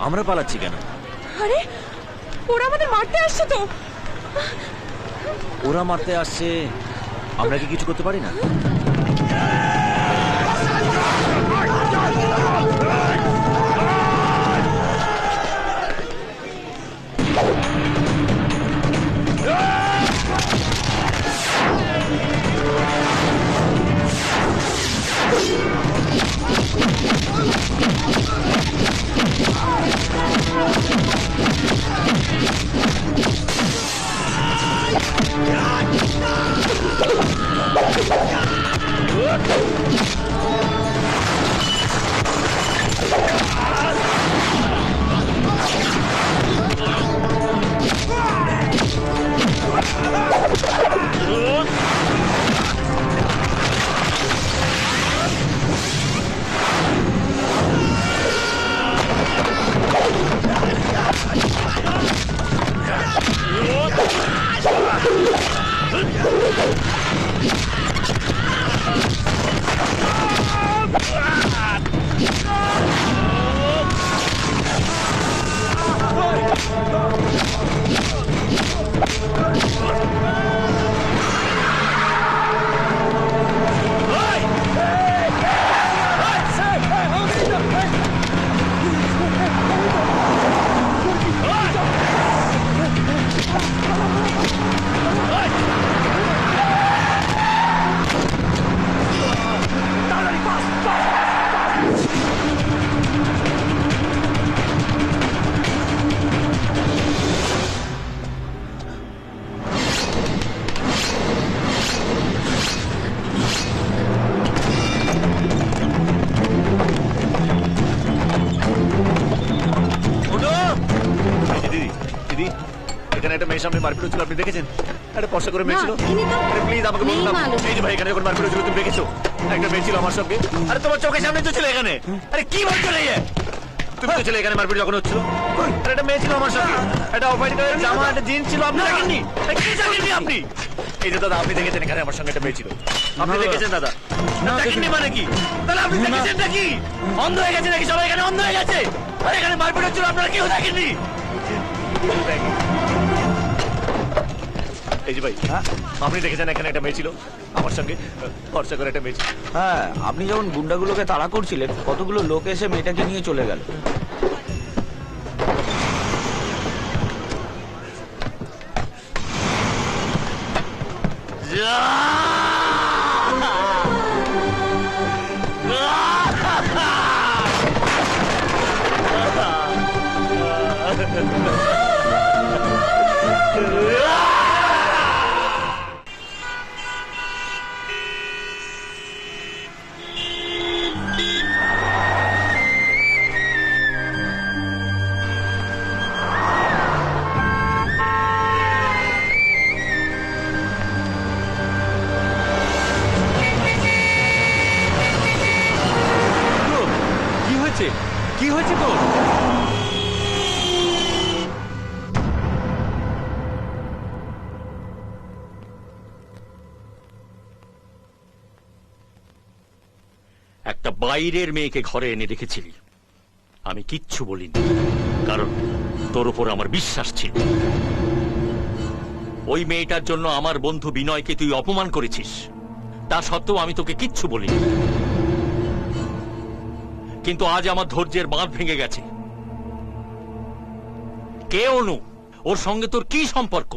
আমরা পালাচ্ছি কেন? আরে ওরা আমাদের মারতে আসছে তো। ওরা মারতে আসছে, আমরা কি কিছু করতে পারি না? এখানে একটা মেয়ের সামনে মারপিট হচ্ছিল, আপনি দেখেছেন? একটা পয়সা করে মেয়ে ছিল। আরে প্লিজ আমাকে বলুন না। এই যে ভাই, এখানে যখন মারপিট হচ্ছিল তুমি দেখেছো? একটা মেয়ে ছিল আমার সঙ্গে। আরে তোমার চোখের সামনে তো ছিল এখানে। আরে কি বলছো রে? তুমি তো ছিলে এখানে মারপিট যখন হচ্ছিল। আরে একটা মেয়ে ছিল আমার সঙ্গে, একটা অফ হোয়াইট কালারের জামা, একটা জিন্স ছিল। আপনি দেখেননি? কি দেখেননি আপনি? এই যে দাদা, আপনি দেখেছেন এখানে আমার সঙ্গে একটা মেয়ে ছিল? আপনি দেখেছেন দাদা? না দেখেননি মানে কি? তাহলে আপনি দেখেছেন নাকি? অন্ধ হয়ে গেছে নাকি? সবাই এখানে অন্ধ হয়ে গেছে? আরে এখানে মারপিট হচ্ছিল, আপনারা কেউ দেখেননি? এই যে ভাই, আপনি দেখেছেন এখানে একটা মেয়ে ছিল আমার সঙ্গে, খরচা করে একটা মেয়ে ছিল। হ্যাঁ, আপনি যখন গুন্ডাগুলোকে তাড়া করছিলেন, কতগুলো লোক এসে মেয়েটাকে নিয়ে চলে গেল। কি হয়েছে তোর? একটা বাইরের মেয়েকে ঘরে এনে রেখেছিলি, আমি কিচ্ছু বলিনি, কারণ তোর উপর আমার বিশ্বাস ছিল। ওই মেয়েটার জন্য আমার বন্ধু বিনয়কে তুই অপমান করেছিস, তা সত্ত্বেও আমি তোকে কিচ্ছু বলিনি। কিন্তু আজ আমার ধৈর্যের বাঁধ ভেঙে গেছে। কে অনু? ওর সঙ্গে তোর কি সম্পর্ক?